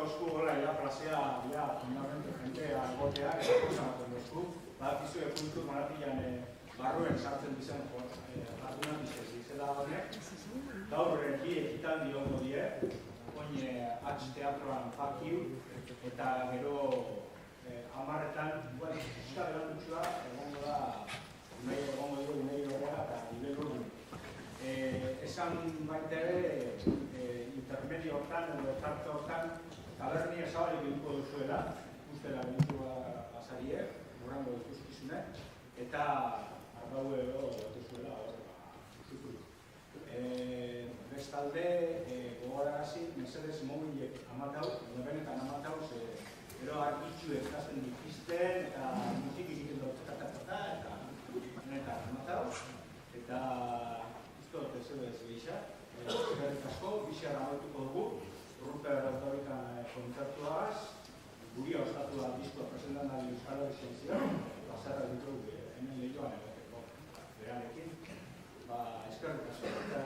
dozku gola ya plazea, ya, fundamentu jentea egotea, eta kosa maten dozku. Badakizue puntu maratian barruen sartzen dizen jardunan dizela honek. Gaur bi ekitaldi hongo die, oin H teatroan Fakiu, eta gero amarretan, pixka berantutxua, egongo da, unai horrega eta Ibel Urdu. Esan baita ere, intermedio hortan, edo tarte hortan, tabernia zabalik eduko duzuela, ustela bentu azarie, morango duzkizune, eta ardaue edo duzuela horrega. Bestalde, gogorarazi, mesedez mobilek amatau, benetan amatau, gero arkitxu ekasten dikizten, eta musik egiten dut, eta benetan amatau, eta iztot ez edo ez gehiago. Eskerrik asko, bixar amatuko dugu, Ruper Autorikan kontzertuaz, guri ostatua diskoa presentan da Euskal Herrian ziren, bazarra ditugu hemen lehioan egoteko berarekin. Eskerrik asko, eta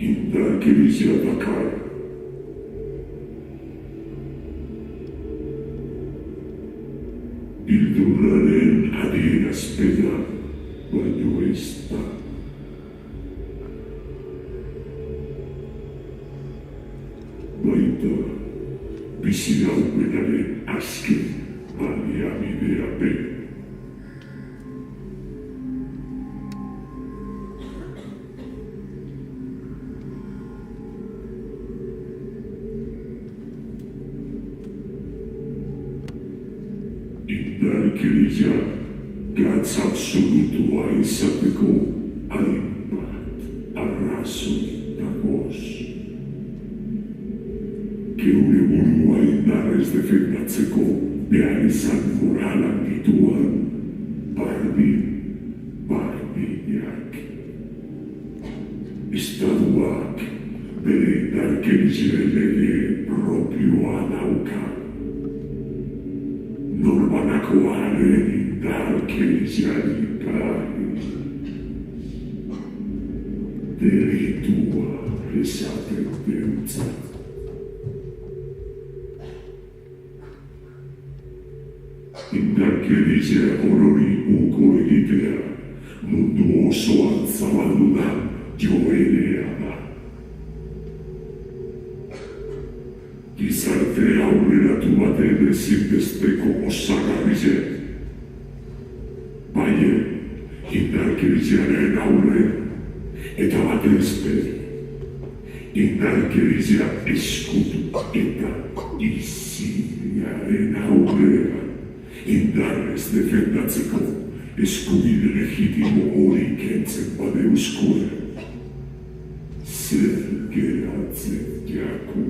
Indarkerizia dakar. Bildurraren adierazpena, baino ez da. Baita, biziraupenaren azken baliabidea be. Indarkeria gatz absolutua izateko hainbat arrazoi dagoz. Geure burua indarrez defendatzeko behar izan moralan dituan barbinak. Estatuak bere indarkeria lege propioa dauka. Norbanakoaren indarkeriari gai. Delitua esaten deutzat. Indarkeria orori uko egitea mundu osoan zabaldu da joerea da. Gizarte aurreratu baten ezinbesteko osagarri zen. Baina, indarkeriziaren aurrean, eta batez bere, indarkerizia eskutu eta izinearen aurrean, indarrez defendatzeko eskubide legitimo hori kentzen badeuzkoa, zer geratzen jaku.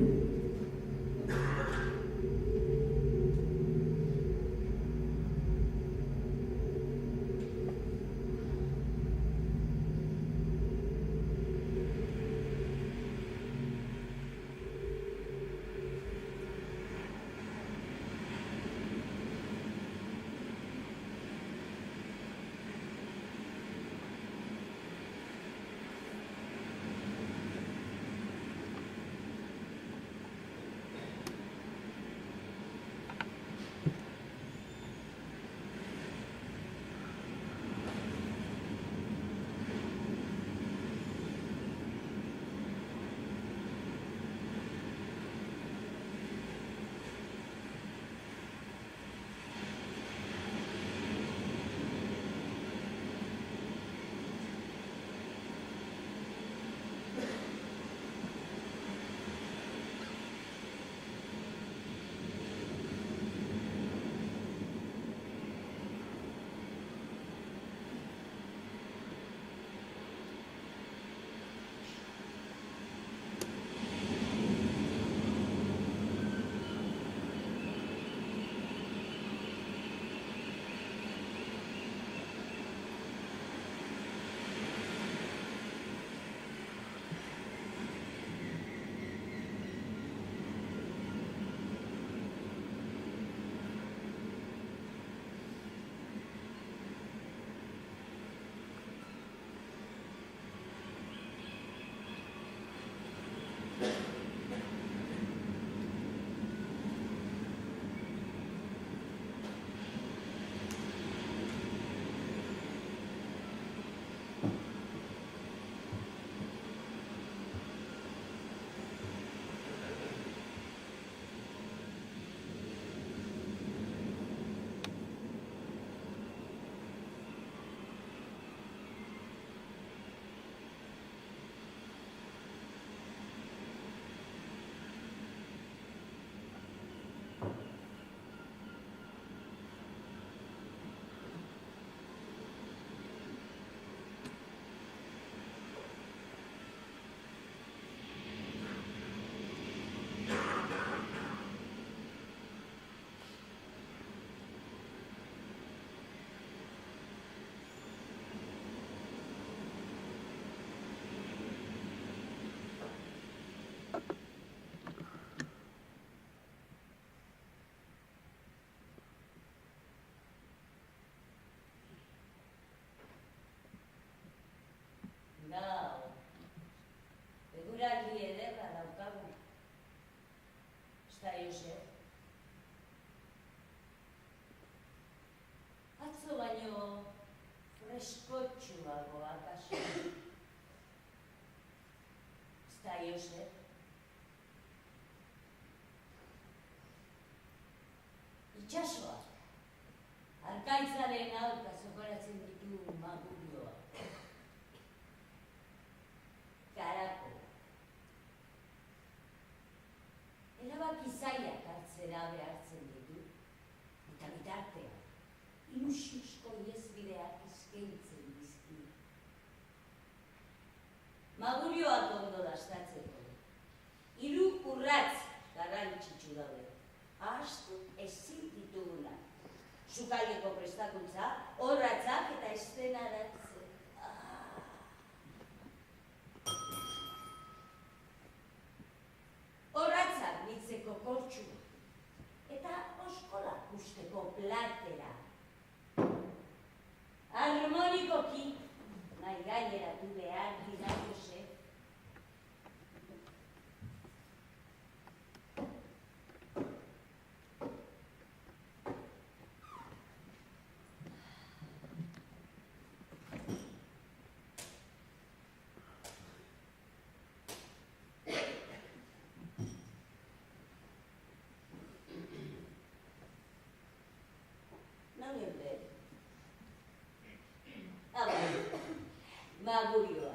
Gau, eguraldi ederra daukagu. Ezta, Josef? Atzo baino freskotxuago akaso. Ezta, Josef? Itxasoak, arkaitzaren aurka zokoratzen ditu magurioa. Karako. Erabaki zailak hartzera behartzen ditu, eta bitartean, ilusiozko iezbideak eskaintzen dizki. Magurioak ondo dastatzeko. 3 urratz garrantzitsu daude. Ahaztu ezin dituguna. Sukaldeko prestakuntza, orratzak eta eszenaratzen. Orratzak bitzeko kortxua, eta oskolak usteko platera. Harmonikoki, nahi gaineratu behar dira, Josef. magurioa.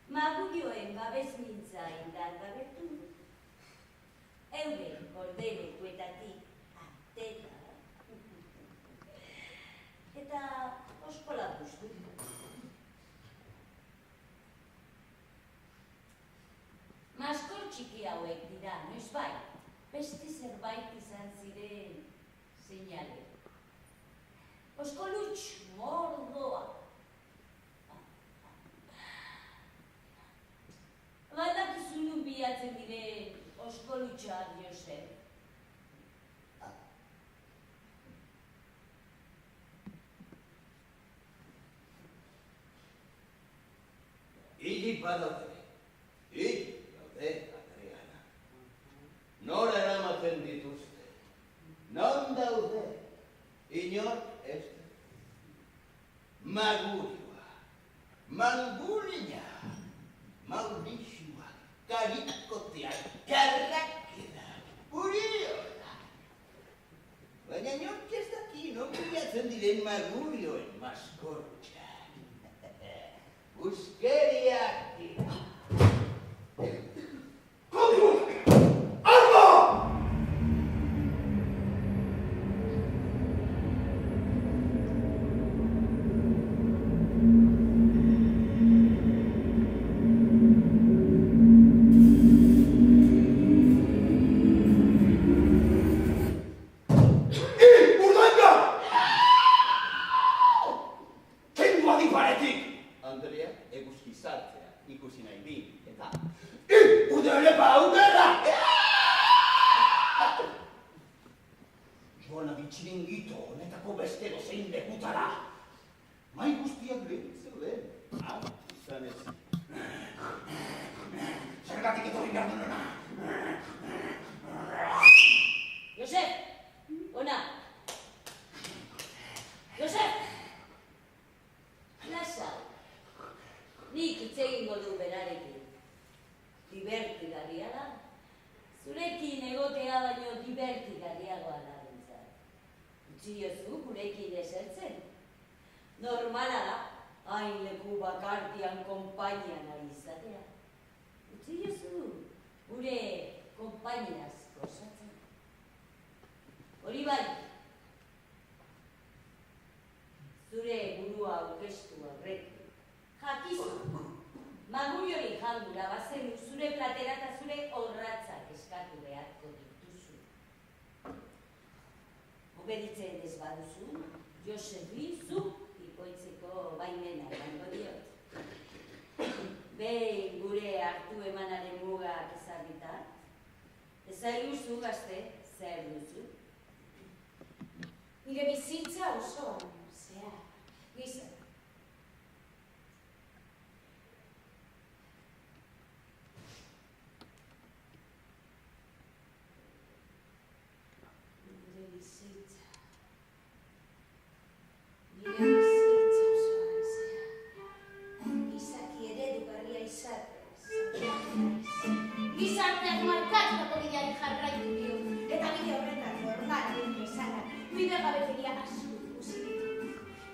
Magurioen babes mintza indargabetu, euren kordelekuetatik atera, eta oskola guztu. Maskor txiki hauek dira, noiz bai, beste zerbait izan ziren seinale. Oskolutx mordoa. Badakizu nun bilatzen diren oskolutxak, Josef. Hilik badaude, Adriana. Nora eramaten dituzte. Non daude, inor ez da. Magurioa, mangulina, Maurixua, karikoteak, karrakera, uriola. Baina nork ez daki, non bilatzen diren magurioen maskortxa. Buskeriak dira. Kontu! Arma! Andrea, eguzki sartzea, ikusi nahi bi, eta... Udele paudela! Joan abitxiringito honetako beste dozein lekutara. Mai guztiak lehen zeuden. Izan ez. Zergatik etorri behar dunena. Josef, ona. Josef! Lasai. Nik hitz egingo du berarekin. Divertigarria da. Zurekin egotea baino divertigarriagoa da bentzat. Utzi jozu gurekin esertzen. Normala da, hain leku bakartian konpainian ari izatea. Utzi jozu gure konpainiaz gozatzen. Hori bai, zure burua aurkeztu aurretik. Jakizu, maguriori jangura bazenu zure platera eta zure horratzak eskatu beharko dituzu. Obeditzen ez baduzu, Josefi zuk ikoitzeko baimena emango diot. Behin gure hartu emanaren mugak ezarrita, ezaguzu gazte, zer duzu? Nire bizitza osoan, zehar, gizan. Nire bizitza osoan, zehar. Gizaki eredugarria izatez. Gizarteak markatutako bideari jarraitu dio, eta bide horretan normal bezala, bide gabekeria asko ikusi ditu.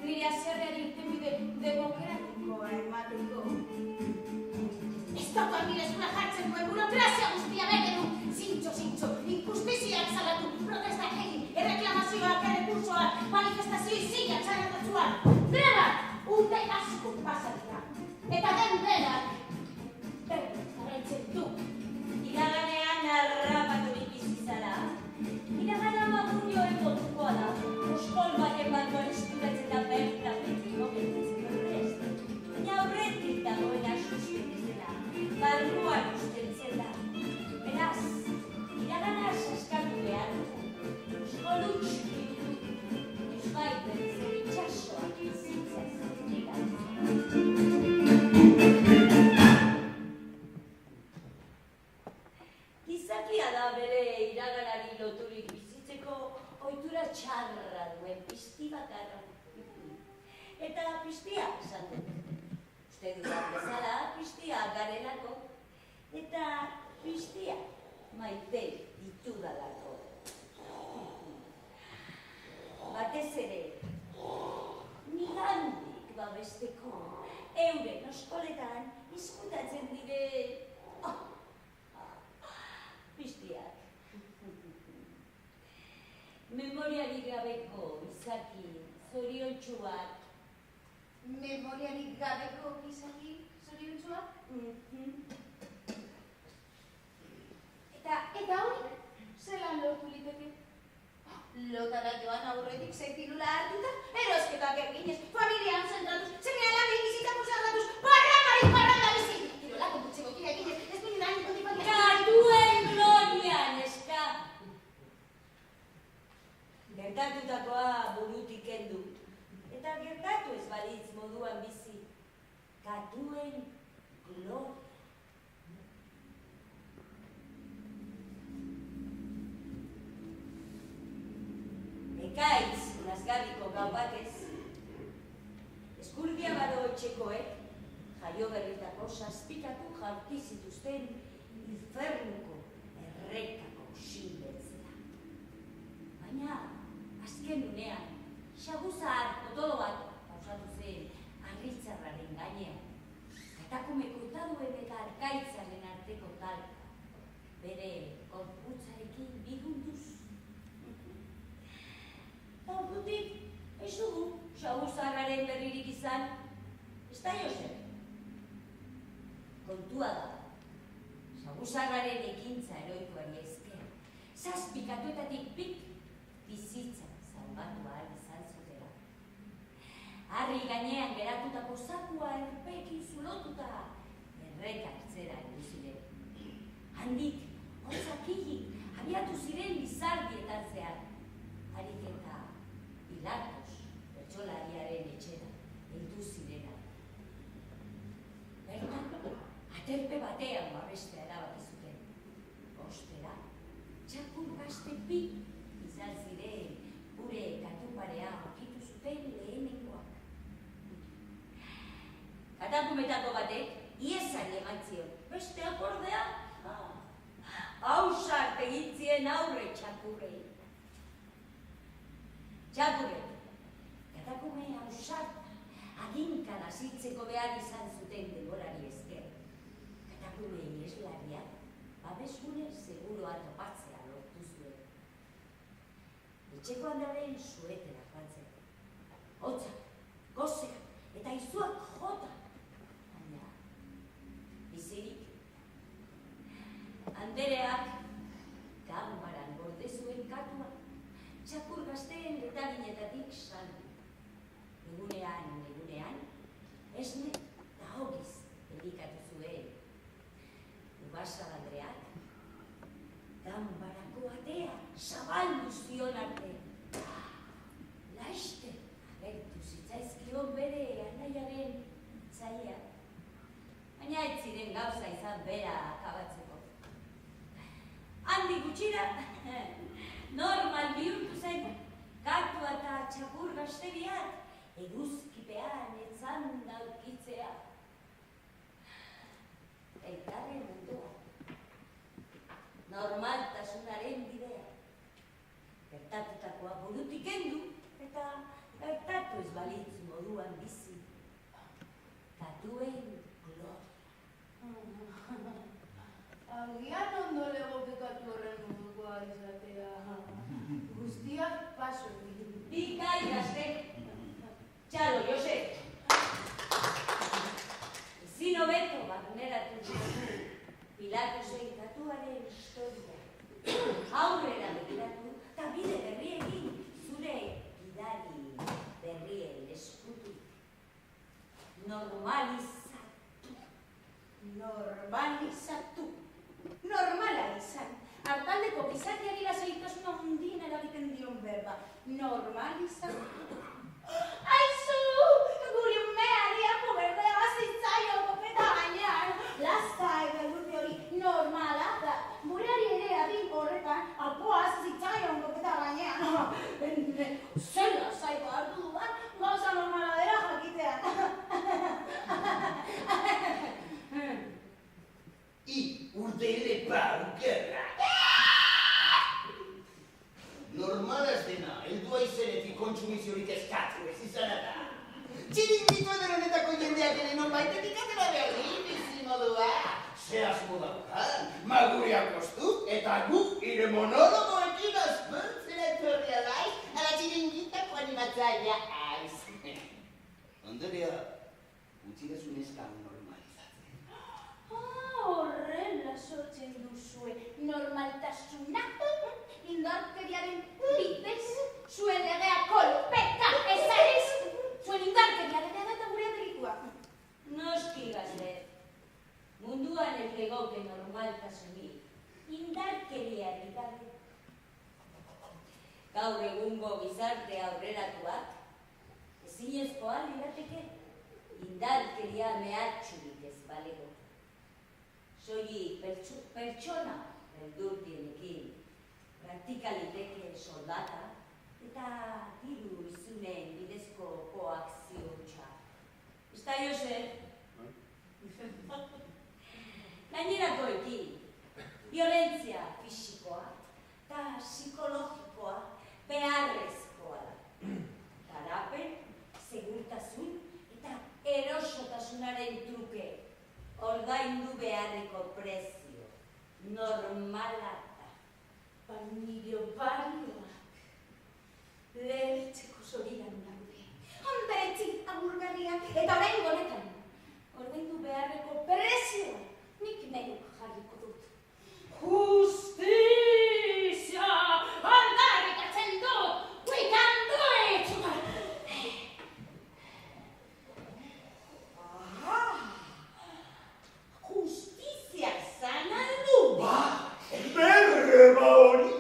Nire haserreari irtenbide demokratikoa emateko. Ez daukat nire eskura jartzen duen burokrazia guztia begeru, zintxo, injustiziak salatu, protestak egin, erreklamazioak, errekursoak, manifestazio izilak zaratatzuak, grebak, urte asko pasatzea. Eta den denak, jarraitzen du. Iraganean harrapaturik bizizara. Iragana magurioen kontukoa da. Oskol baten barruan eskuratzen da bertan betiko horrez. Baina horretik dagoen asusten ez dela. Barruan ustentzen da. Beraz, iragana saskatu behar dugu. Oskolutx ditu. Ez bai bertzen itxasoak bizitzaz dira. Gizakia da bere iraganari loturik bizitzeko ohitura txarra duen pizti bakarra. Eta piztia esan dut. Uste dudan bezala piztia garelako. Eta piztia maite ditudalako. Batez ere, nigandik babesteko Memoriarik gabeko izaki zoriontsu bat. Memoriarik gabeko izaki zoriontsua? Eta hori, zelan lortu liteke? Lotara joan aurretik sekilula hartuta, erosketak eginez, familian zentratuz, seme-alabei bizitzako zerratuz, parranda bizi! Kirola kontutzeko kira eginez, ez duen nahi kontipatia. Katuen gloria, neska! Gertatutakoa burutik kendu, eta gertatu ez balitz moduan bizi. Katuen gloria. Ekaitz, lazgarriko gau batez, eskurdia bado etxekoek, jaio berritako saspikatu jaurti zituzten infernuko errekako sinbetzea. Baina, azken unean, xaguzar potolo bat pausatu zen harritzarraren gainean, katakume kurtaduen eta arkaitzaren arteko talka, bere gorputzarekin bigunduz. Ordutik, ez dugu, xaguzarraren berririk izan, ez da Josep. Kontua da, xaguzarraren ekintza eroikoari esker, zazpikatuetatik pik bizitza salbatu ahal izan zutela. Harri gainean geratutako zakua erpekin zulotuta, errekartzera heldu ziren. Handik, hotzakillik, abiatu ziren lizardietan zehar. Harik eta Pilatos, pertsolariaren etxera, heldu zirena. Bertan, aterpe batean babestea erabaki zuten. Ostera, txakur gazte pik izan ziren gure katuparea aurkitu zuten lehenengoak. Katakumetako batek, iesari eman zion, beste akordea, hausart egin zien aurre txakurrei. Txakurrek, katakume hausart aginkan azitzeko behar izan zuten denborari esker. Katakume ieslariak, babesgune seguroa topatzea lortu zuen. Etxeko handaren suetera joatzen. Hotzak, gozeak eta izuak jota. Baina, bizirik, Andereak ganbaran gorde zuen katua, txakur gazteen letaginetatik saldu. Egunean, esne eta hogiz dedikatu zuen. Ubasal Andreak, ganbarako atea zabaldu zion arte. Laiste agertu zitzaizkion bere anaiaren zaileak. Baina ez ziren gauza izan bera akabatzeko. Handi gutxira, normal bihurtu zen, katua eta txakur gazteriak eguzkipean etzan daukitzea. Elkarren mundua, normaltasunaren bidea. Gertatutakoa burutik kendu eta gertatu ez balitz moduan bizi. Katuen gloria. Agian ondo legoke katu horren modukoa izatea. Guztiak paso egin. Bikai gazte. Txalo, Josep. Ezin hobeto barneratu dugu Pilatosen katuaren historia. Aurrera begiratu eta bide berriekin zure gidari berrien eskutu. Normala izan. Hartaldeko gizakiari lasaitasuna hundien eragiten dion berba. Normalizatu. Aizu! Guri umeari apo berdea zitzaion kopeta gainean. Lasai beldurri hori normala da. Gureari ere adin horretan apoa zitzaion kopeta gainean. Zer lasai hartu duan, gauza normala dela jakitean. Urdele paukerra. Normalaz dena, heldua izenetik kontsumiziorik ez adostu, eta guk ire monologoekin aspertzera etorria daiz, ala txiringitako animatzaia aiz. Anderea, utzi dezu neska normalizatzen. Horrela sortzen duzue normaltasuna, indarkeriaren bidez, zuen legea kolpeka ezarez, zuen indarkeriaren eta gure delitua. Noski gazte, munduan ez legoke normaltasunik, indarkeriarik gabe. Gaur egungo gizarte aurreratuak, ezinezkoa lirateke, indarkeria mehatxurik ez balego. Soilik pertsona beldurtienekin, praktikaliteke soldata eta diru izunen bidezko koakziontza. Ez da Jose? Gainerakoekin, violentzia fisikoa eta psikologikoa beharrezkoa da. Garapen, segurtasun eta erosotasunaren truke ordaindu beharreko prezio normala da. Balnibio barioak lehertzeko zorian daude. Ondaretzik agurgarriak eta orain honetan. Ordaindu beharreko prezioa nik neuk jarriko dut. Justizia! Aldarrikatzen dut! We can do it! Justizia zan aldu! Berreba hori!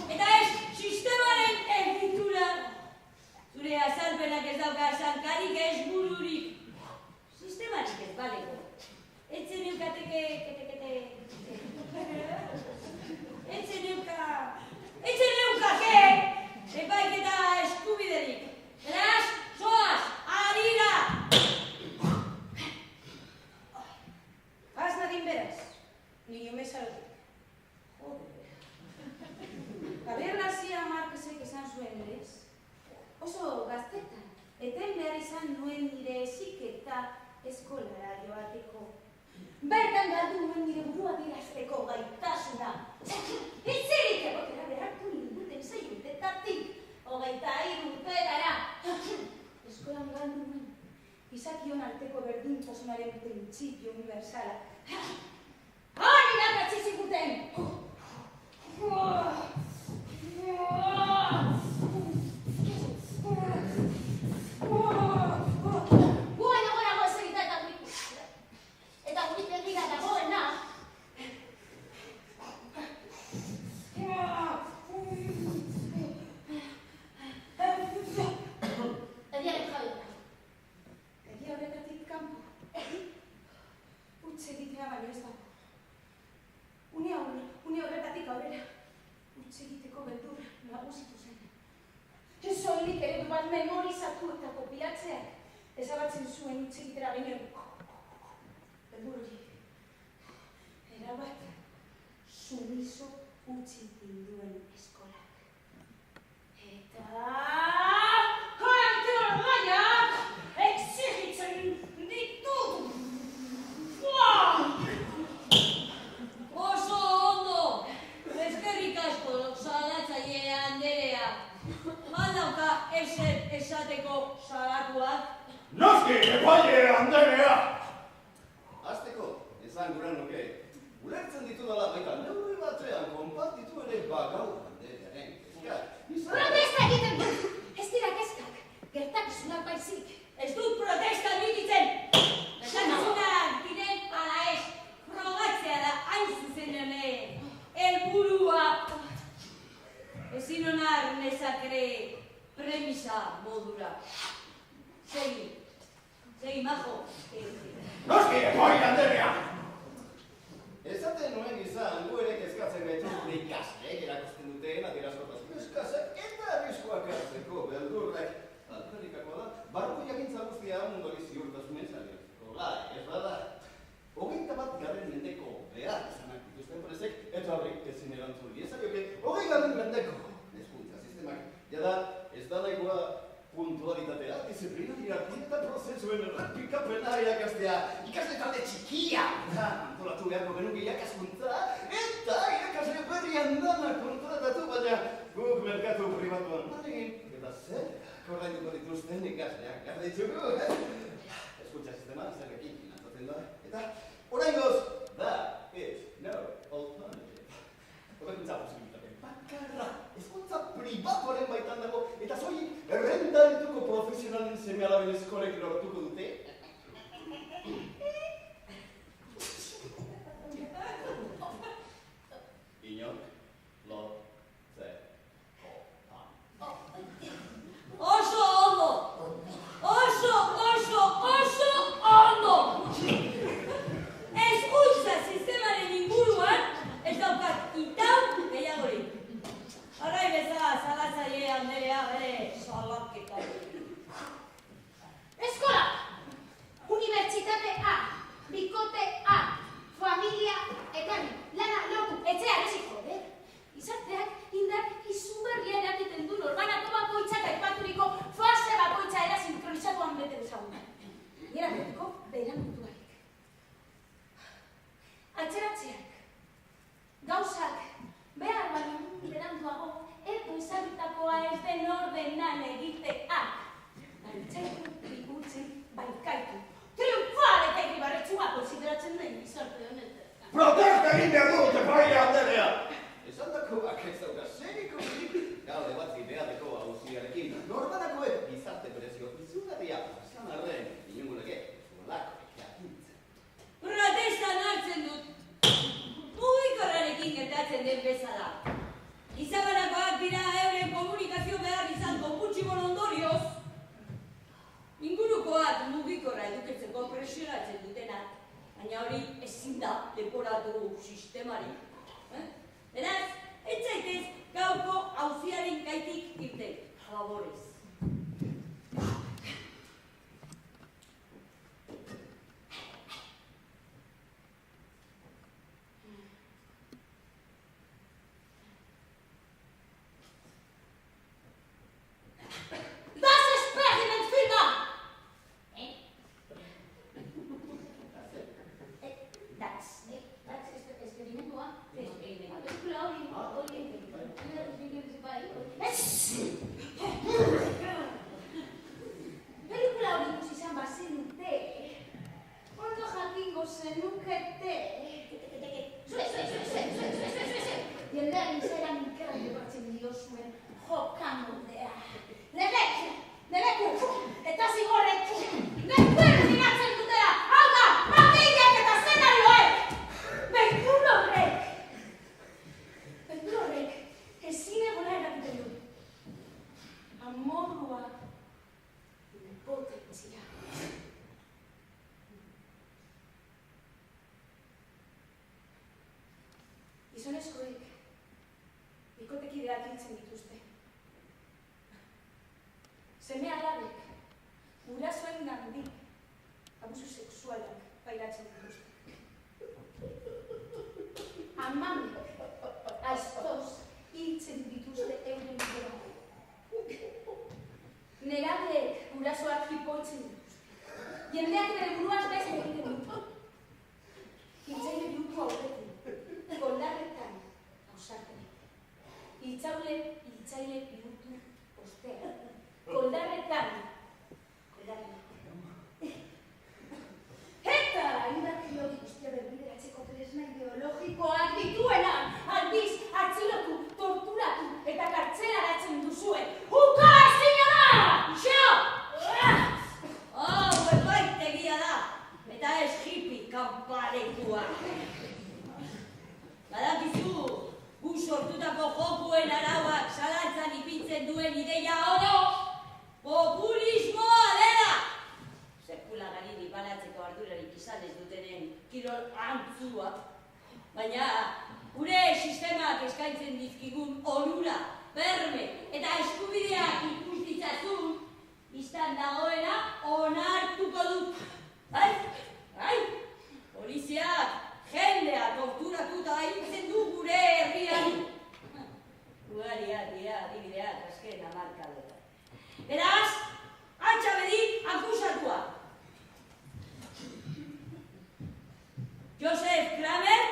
Eta ez, sistemaren egitura. Zure azalpenak ez dauka esan barik ez bururik. Sistemarik ez baleko. Etzen eukateke, Etzen eukake, epaiketa eskubiderik. Beraz, zoaz, harira! Has nadin beraz, nio mesarotik. Joder. Galerrazia Marquesek esan zuen lez. Oso gaztetan, eten behar izan nuen nire heziketa eskolara joateko. Bertan galdu nuen nire burua dirazteko gaitasuna. Hitzerik egotera behartu ninduten 6 urtetatik, 23 urtetara. Eskolan galdu nuen, gizakion arteko berdintasunaren printzipio universala. Hori dakatzi zikuten! Guain agorago ez egita eta gurik berriga dagoena. Ediaren jabe da. Edia horretatik kanpo. Utz egitea baino ez dago. Une horretatik aurrera. Utz egiteko beldurra nagusitu zen. Soilik eredu bat memorizatu eta kopiatzea. Ezabatzen zuen utz egitera ginen. Beldur hori. Erabat sumiso utzi dinduen eskolak. Eta... Gaiak exigitzen ditut! Oso ondo! Eskerrik asko, salatzaile Anderea. Badauka ezer esateko salatuak? Noski, epaile Anderea! Hasteko, esan gura nuke, ulertzen ditudala baita neurri batzean konpartitu ere bagau Anderearen kezkak. Protesta egiten dut! Ez dira kezkak, gertakizunak baizik. Ez dut protesta admititzen! Gertakizunak diren ala ez, frogatzea da hain zuzen ere. Helburua ezin onar nezakere premisa modura. Segi, majo. Noski, epaile Anderea! Esaten nuen izan, gu ere kezkatzen gaitu gure ikasleek erakusten duteen adierazkortasun eskazak eta arriskoak hartzeko beldurrek. Alperikakoa da, barruko jakintza guztia mundori ziurtasunen saliotzeko. Ez bada, 21. mendeko behar izanak dituzten presek, eta horrik ezin erantzun diezarioke, 20. mendeko hezkuntza sistemak. Jada, ez da daikoa puntualitatea, disiplina, hierarkia eta prozesuen errepikapena irakastea. Ikasle talde txikia! Antolatu beharko genuke irakaskuntza, eta irakasle berrian dana kontratatu, baina guk merkatu pribatuan bategin, eta zer korrainduko dituzten ikasleak gar ditugu. Hezkuntza sistema zerrekin finantzatzen da, eta oraingoz, that is no alternative. Hobekuntza posibilitate bakarra, hezkuntza pribatuaren baitan dago, eta soilik errentarituko profesionalen seme-alaben eskolek lortuko dute. Inork, Oso ondo! Oso ondo! Hezkuntza sistemaren inguruan ez daukat itau gehiagorik. Arrai bezala salatzaile Anderea bere salaketa. Eskola! Unibertsitate A, bikote A, familia ekarri, lana lortu, etxea ereziko, Izarteak indar izugarria erakiten du norbanako bakoitzak aipaturiko fase bakoitza era sinkronizatuan bete dezagun. Nera beteko berangutu barik. Atzeratzeak, gauzak, behar baino beranduago, edo ezagutakoa ez den ordenan egiteak. Baitzaitu, ikutzen, baikaitu. Triunfal eta irribarretxua konsideratzen den izarte honetan. Protesta egin behar dut, epaile Anderea! Esan dakoak ez dauka zerikurik gaude bat zideateko hauziarekin. Norbanakoek gizarte berezio izugarria izan arren, inunguleke, zuelako ekiakintzen. Protestan hartzen dut. Mugikorrarekin gertatzen den bezala. Izabanakoak dira euren komunikazio behar izango gutxi ondorioz. Inguru Jokoak mugikorra edukitzeko presionatzen dutenak, baina hori ezin da leporatu sistemari. Beraz, ez zaitez gaurko auziaren gaitik irten, favorez. Gizonezkoek bikotekideak hiltzen dituzte. Seme alabek, gurasoen gandik, abusu sexualak pairatzen dituzte. Amamek, aizkoz, hiltzen dituzte euren bidea. Nerabeek gurasoak hipoitzen dituzte. Jendeak bere buruaz beste egiten ditu. Hiltzaile bihurtu aurretik. Koldarretan, ausartenek. Hiltzaile bihurtu ostean. Koldarretan, eta indarkio guztia berbideratzeko tresna ideologikoak dituena, aldiz, atxilotu, torturatu eta kartzelaratzen duzuen. Uka ezina da! Xo! Erbaitegia da, eta ez hippie kanparekua. Badakizu, gu sortutako jokuen arauak zalantzan ipintzen duen ideia oro, populismoa dela! Sekula garini banatzeko ardurarik izan ez dutenen kirol antzua. Baina, gure sistemak eskaintzen dizkigun onura, berme eta eskubideak ikus ditzazun, biztan dagoena onartuko dut. Poliziak jendea torturatuta hiltzen du gure herrian. Ugariak dira adibideak azken hamarkadetan. Beraz, Atxabedik akusatua. Joseph Kramer,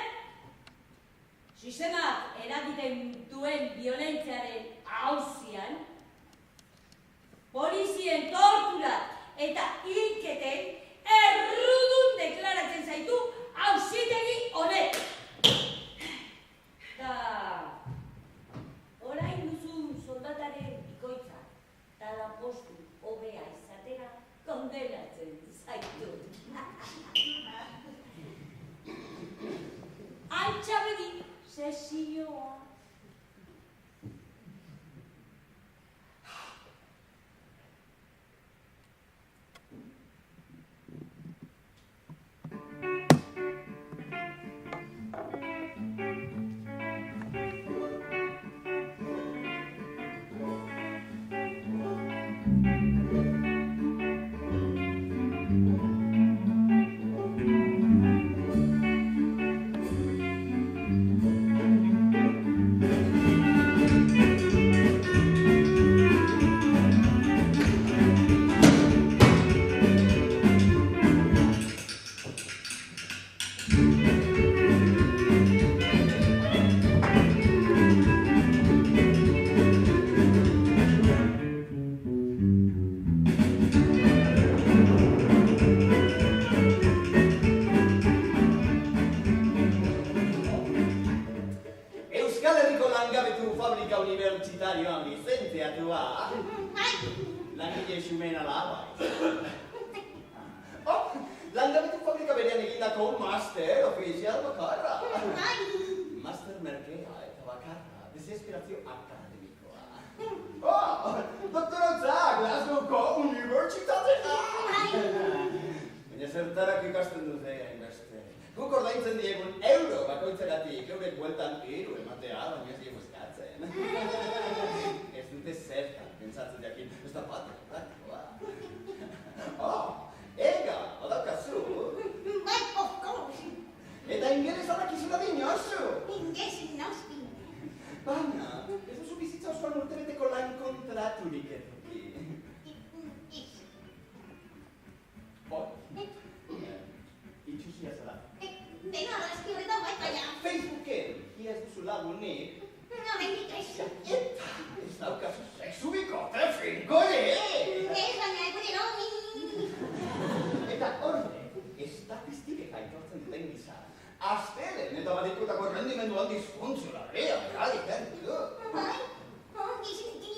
sistemak eragiten duen violentziaren auzian, polizien torturak eta hilketen errudun deklaratzen zaitu auzitegi honek. Da, orain duzun soldataren bikoitza, eta lanpostu hobea izatera kondenatzen zaitu. Altxabedik sesioa. Langabetu fabrika berean egindako master ofizial bakarra. Master merkea eta bakarra, desesperazio akademikoa. Doktorantza Glasgowko unibertsitatea. zertarako ikasten dute hainbeste. Guk ordaintzen diegun euro bakoitzeratik, eurek bueltan hiru ematea, baina ez diegu eskatzen. Ez dute zertan, pentsatzen jakin, ez da batekoa. Ega, badaukazu. But of course. Eta ingelesa dakizula dinozu. Inges noski. Baina, ez duzu bizitza osoan urtebeteko lan kontraturik eduki. Itxusia zara. De nada, es que ahorita voy para allá. Facebooken, ia ez duzu lagunik. No me indiques. Eta, ez daukazu sexu bikote finkoe! Es baina gure nomi. Eta horrek, estatistikek aitortzen duten gisa. Astelen eta badikutako rendimendu handiz funtzionarea, egiten du. Bai, ongi zinti.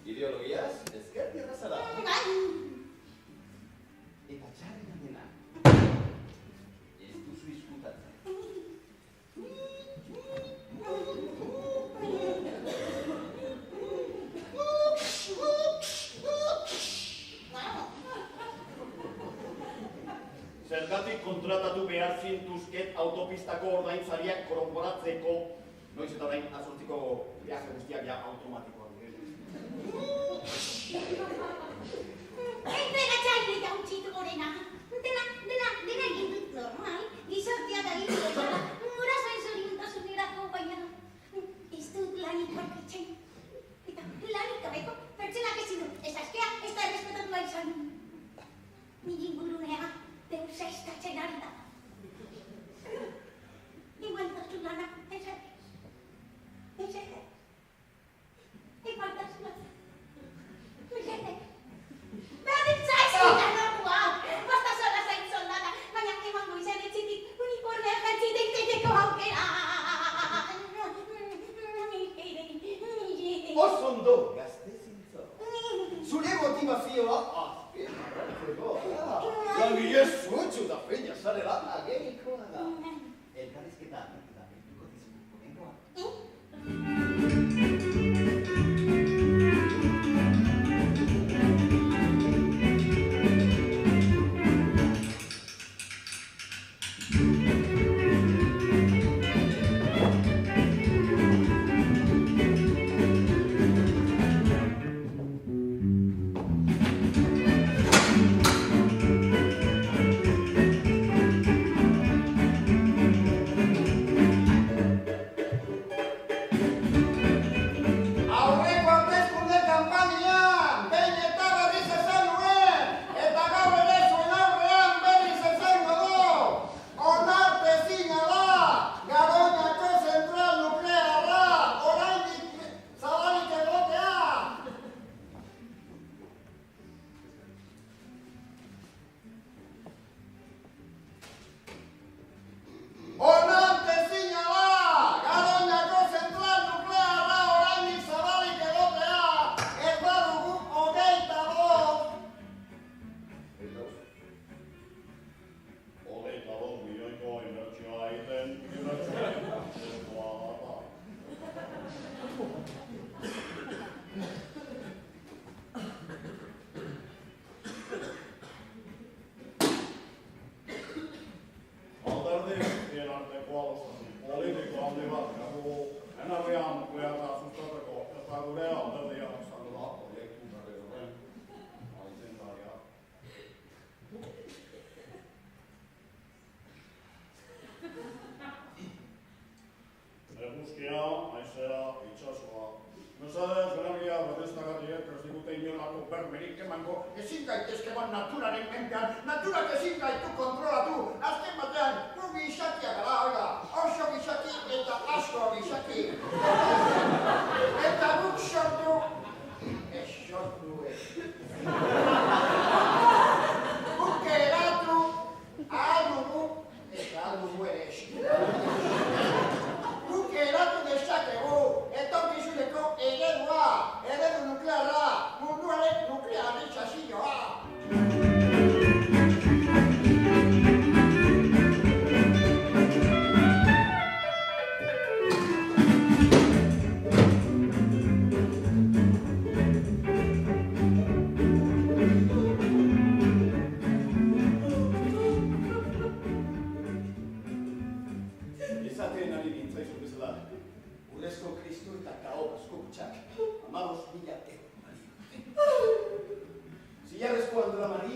Ideologiaz, ezkerti errazara. Bai. Eta txarri dena. Ez duzu izkutatzen. Zergatik kontratatu behar zintuzket autopistako ordainsariak korroboratzeko. Noiz eta orain azortziko viaje guztiak ja automatikoak. Dena txaile jautxitu gorena. Dena egin dut normal. Gizartea da egin dut. Gurasoen zoriontasunerako baina. Ez dut lanik aurkitzen. Eta lanik gabeko pertsonak ezin dut. Ez askea, ez da errespetatua izan. Nire ingurunea deus estatzen ari da. Igualtasun lana, ez ez. Ez ez. Igualtasun lana. Berdin zaizkidan orduak! Basta sola zain soldada, baina emango izan etxetik uniformea jantzi deiteteko aukera! Osondo, gazte zintzo. Zure motivazioa azpimarratzeko da. Langile zutxu da peña zarela agerikoa da. Elkarrizketa da, duko dizuko bengoa. Ezin gaitezke bat naturaren menpean, naturak ezin gaitu kontrolatu. Azken batean, gu gizakia gara, oiga, oso gizaki eta asko gizaki. Eta guk sortu, ez sortu ez. Guk eratu, ahal dugu, eta ahal dugu ere ez. Guk eratu dezakegu, etorkizuneko eredua, eredu nuklearra, munduaren nuklearen txasilloa.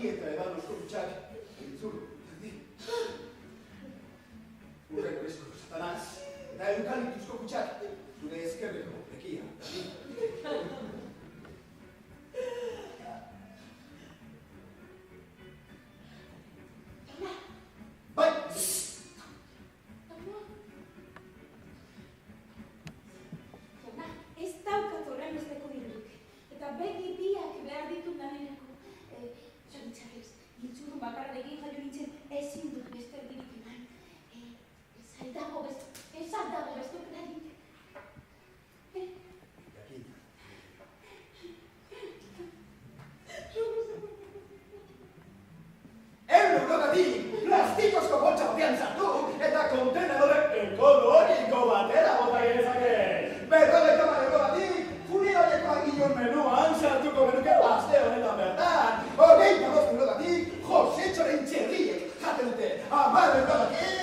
eta ebanusko gutxak entzuru. Urreko esku satanaz eta eukaliptusko gutxak zure ezkerreko bekia. Bai! Ez daukat horren besteko dirurik. Eta begi biak behar ditut danerako. Zoritxarrez, intzurrun bakarrarekin jaio nintzen ezin dut beste erdirik eman. Ez aldago beste okerarik. Jakin. Eurogatik plastikozko boltsa batean sartu eta kontenedore ekologiko batera bota genezake. Berrogeita eurogatik funerauleko agilon menuan sartuko genuke aste honetan bertan. 25 eurogatik Josetxoren txerriek jaten dute 10 eurogatik.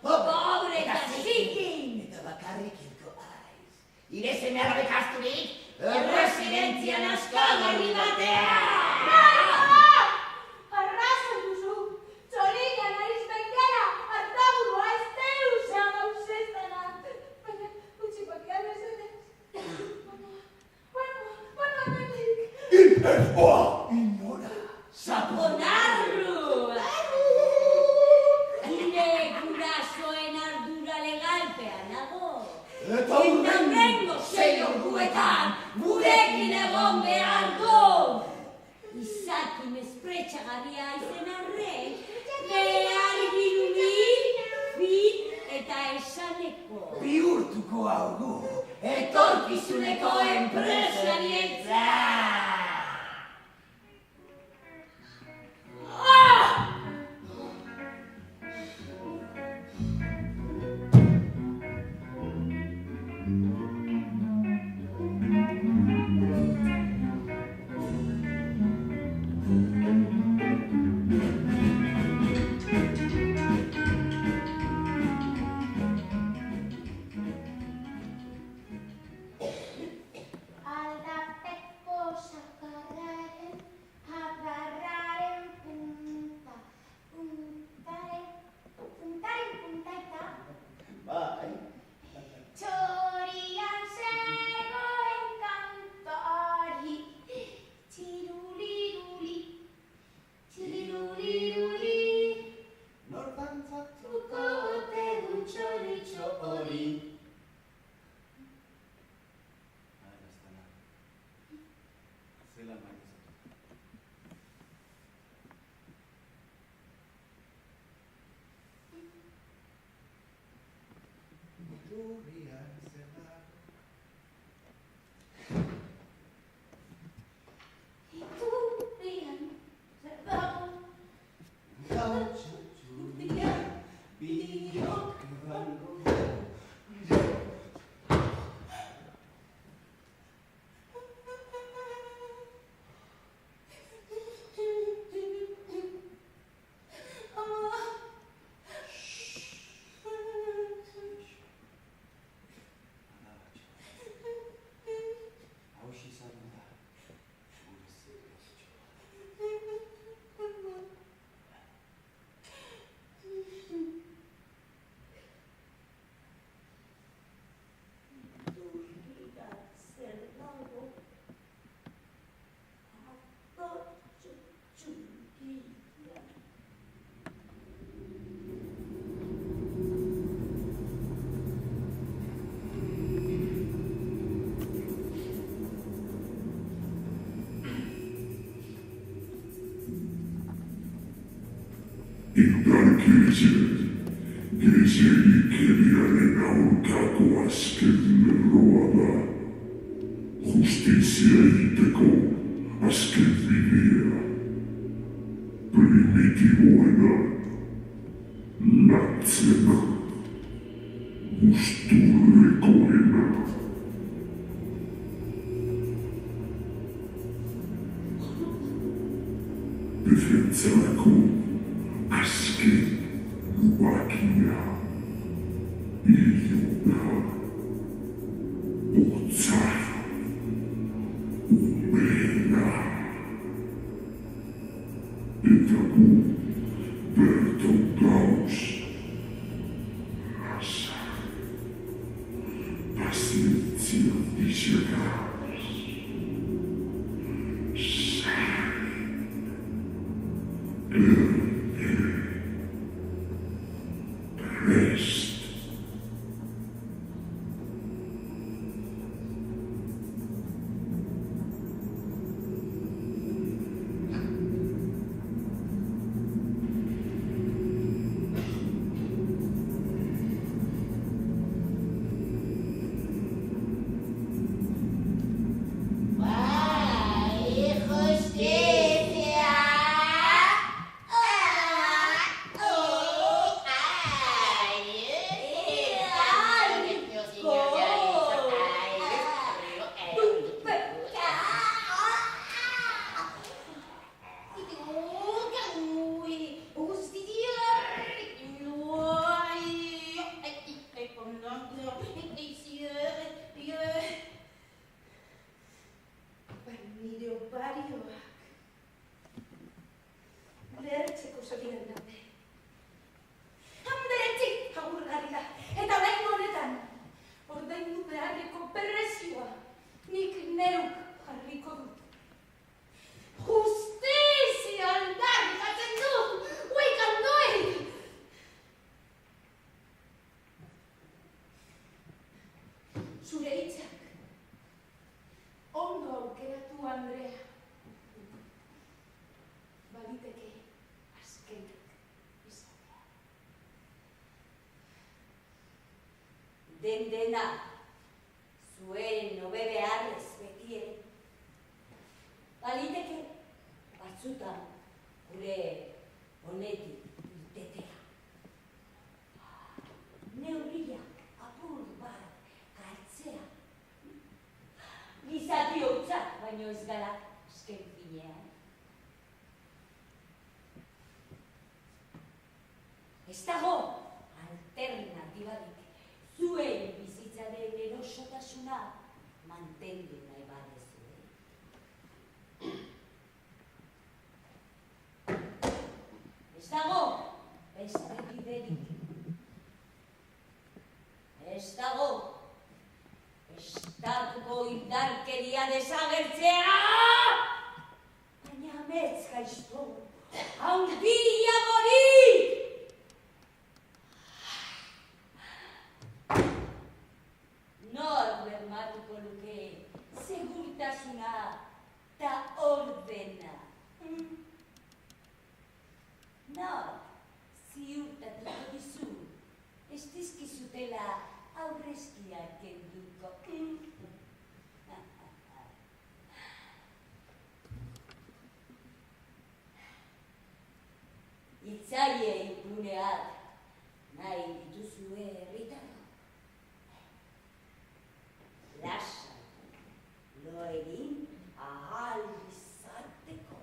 Pobre eta zikin! Eta bakarrik hilko aiz. Ire seme arrabek asturik, erresidentzian askagarri batean! Arrazo duzu, txolina nariz benkara, hartaburua ez deusa gauzestana. Baina, utxipakia bezete. Bueno, hemendik. Inperboa! Inora! Saponarru! Gure gurasoen ardura legalpean nago. Eta Inaurengo 6 orduetan gurekin egon behar du! Izaki mespretxagarria izen arren, behar girubin, fit eta esaneko. Bihurtuko hau du, etorkizuneko enpresarientzat! Aldapeko sakarraren, agarraren punta. Puntaren puntaita. Bai. Txorian zegoen kantari. Txiruliruli, txiruliruli. Nor dantzatuko Tuko ote du txoritxo hori. Zelan maitezatu. Urrian zelan. Iturrian zer dago. Gautxo txurian, biok ebango. Hauxe izan da, gure zireztxoa. Zer dago, atotxo txurian. Gehiagikeriaren aurkako azken lerroa da. Justizia egiteko azken bidea. Primitiboena, latzena, gusturrekoena. Defentzarako azken lubakia. Iluna, otzara, umena. Eta gu berton gauz. Lasa, pazientzia bizagaz. Rest. dena, zuen hobe beharrez betiere. Baliteke, batzutan, gure honetik irtetea. Neurria apur bat hartzea. Gizati hautzak, baino ez gara azken finean. Ez dago alternatibarik zuen bizitzaren erosotasuna mantendu nahi badezue. Ez dago beste biderik. Ez dago estatuko indarkeria desagertzea! Baina amets gaizto, handiagorik! Nor bermatuko luke segurtasuna ta ordena. Nor ziurtatuko dizu, ez dizkizutela aurrezkiak kenduko. Itzaie impuneak nahi dituzue herritarro. Lasa, lo egin ahal izateko.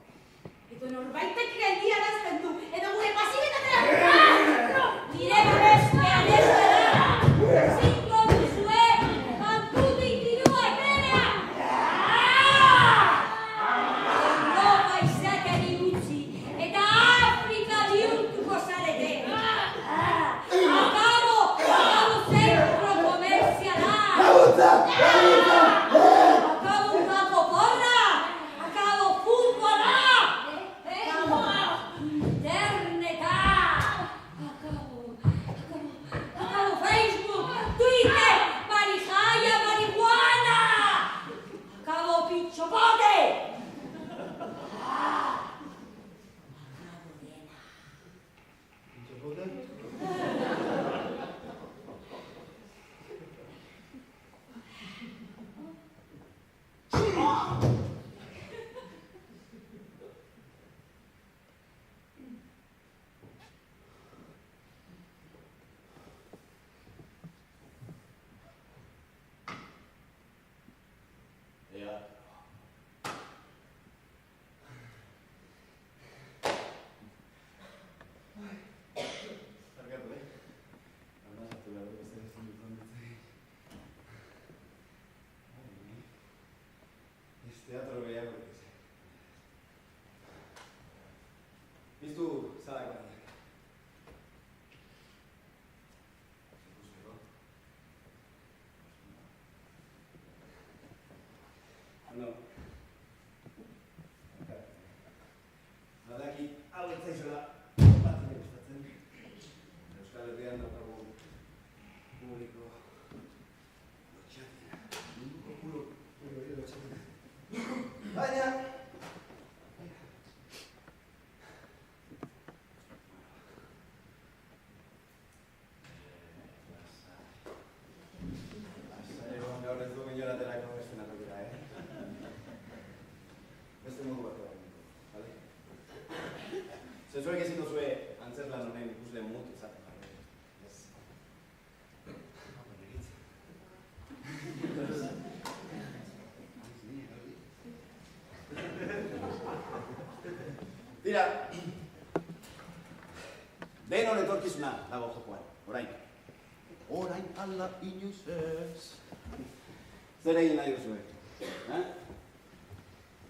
Edo norbaitek geldiarazten du, edo gure pasibetatea! Nire babespean ez gara! Zinko duzue, kantutik dirua atera! Europa izateari utzi, eta Afrika bihurtuko zarete! Akabo zentro komerziala! Akabo kako porra! Akabo futbola! Interneta! Akabo Facebook, Twitter, marijaia, marihuana! Akabo pitxopote! Akabo dena. Ea. Barkatu, Arnazatu behar dut zer ezin dut onditzei. Ez teatro gehiago ez. Piztu zarak batak. Ikusteko. No. Badaki hau ez zaizela batzen gustatzen. Euskal Herrian daukagu publiko lotxatina. Munduko puro lotxatina. Baina gaur ez du inoraterako beste natokera, beste modu bat egon, bale? Zezuek ezin duzue antzerlan honen ikusle mut izaten, bale? Ez. Hau, negitze. Tira, denon etorkizuna dago jokoan, orain. Orain ala inoiz ez. Zer egin nahi duzue?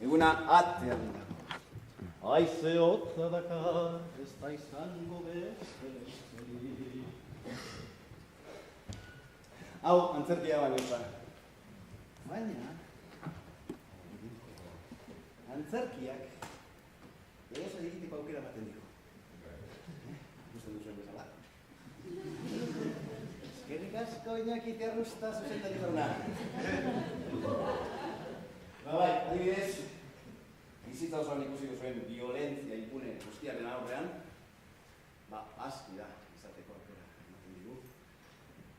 Eguna atean dago. Aize hotza dakar, ez da izango beste. Hau, antzerkia baino ez da. Baina, antzerkiak egoza egiteko aukera baten digu. Gusten duzuen bezala. Eskerrik asko Iñaki Terrusta zuzendari jauna. Bai, adibidez, bizitza osoan ikusi duzuen violentzia impune guztiaren aurrean, aski da izateko aukera ematen digu.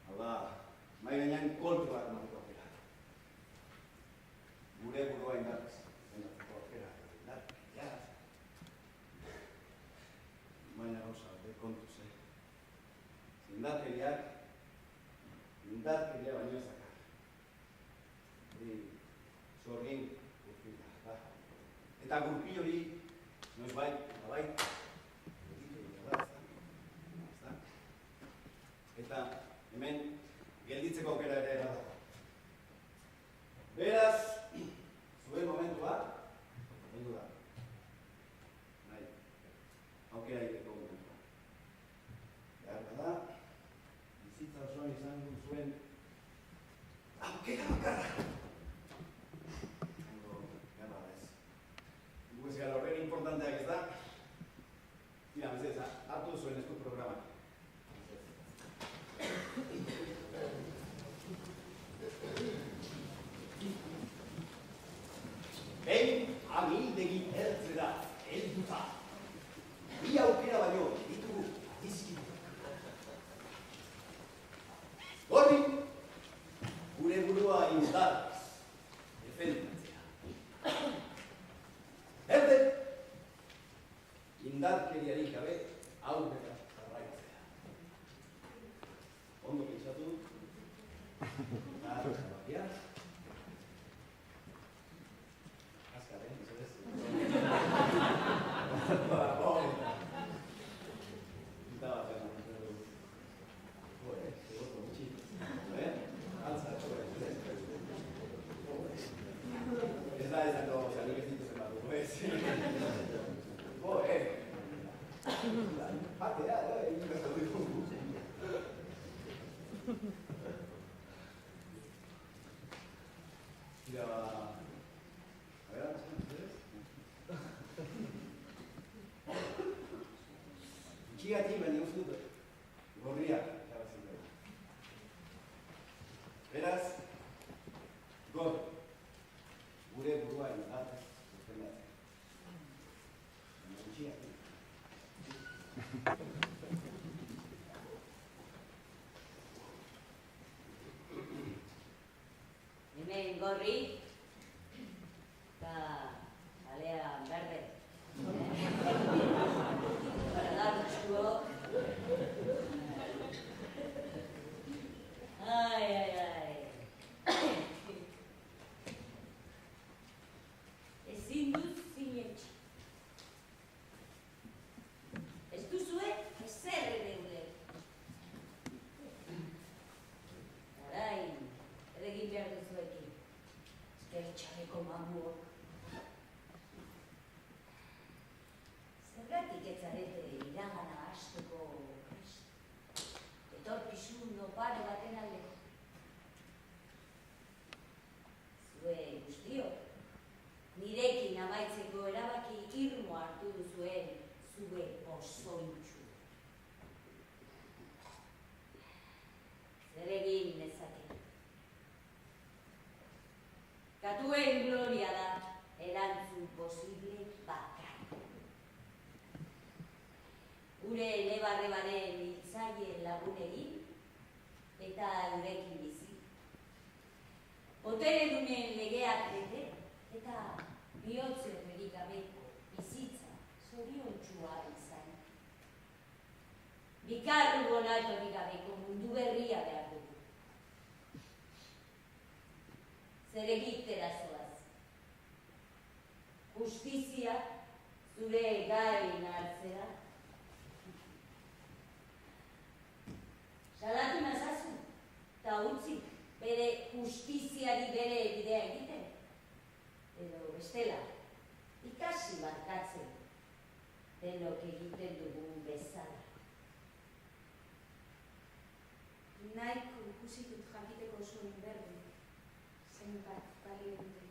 Hau da, Mai gainean kolpe bat emateko aukera. Gure burua indartez, emateko aukera. Indarkeria. Baina gauza, kontuz, indarkeria baino ezakar. Zorgin gurpila, da. Eta gurpil hori, noiz bai, eta bai, eta hemen gelditzeko aukera ere da. Beraz, zuen momentua, heldu da. Nahi, aukera egiteko momentua. Behar da, bizitza osoan izan zuen aukera bakarra. Gara ez. Gu ez gara horren importanteak ez da. Tira, mesedez, hartu zuen esku programak. Behin amildegi ertzera helduta. Bi aukera baino ditugu dizkigu. Gorri, gure burua indartez defendatzea. Berde, indarkeriarik gabe aurrera jarraitzea. Ondo pentsatu, bakia. Azkar, mesedez. Txigatik baina uste dut gorriak irabazi duela. Beraz, gor, gure burua indartez defendatzea. Baina txigatik. Hemen gorri, eta alea berde. Ai. Ezin dut zinetxe. Ez duzue ezer ere uler. Orain, egin behar duzuekin. Ezkertxaleko mamuok. Zergatik ez zarete iragana hasteko prest. Etorkizun oparo baten aldeko. Zue guztiok, nirekin amaitzeko erabaki irmo hartu duzuen zue osointxu. Zer egin nezake. Katuen gloria da erantzun posible bakar. Gure elebarrebaren hiltzaile lagun egin eta eurekin bizi. Botere dunen legeak bete eta bihotzerik gabeko bizitza zoriontsua izan. Bikarru bonatorik gabeko mundu berria behar dugu. Zer egitera zoaz. Justizia zure gain hartzera. Salatu nazazu, eta utzi bere justiziari bere bidea egiten. Edo bestela, ikasi barkatzen, denok egiten dugun bezala. Nahiko ikusi dut jakiteko zuen berri, zenbat balio dute.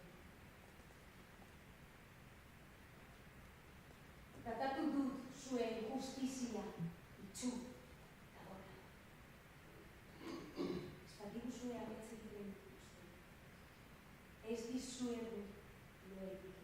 Tratatu dut zuen justizia itxu. Zue ametzik den uste. Ez dizuegu loetik.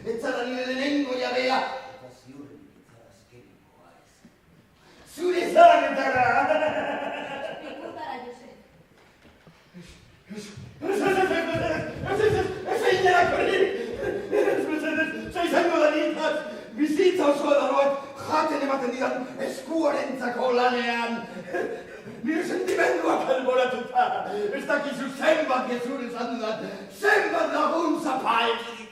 Ez zara nire lehenengo jabea, eta ziurren itzara azkenengoa ez. Zure zanetara! Pikutara, Josep. Ez einerako hori! Ez izango da nintzat! Bizitza osoa daroak jaten ematen didan eskuarentzako lanean! Nire sentimenduak alboratuta! Ez dakizu zenbat gezur esan dudan! Zenbat laguntza paetu ditut!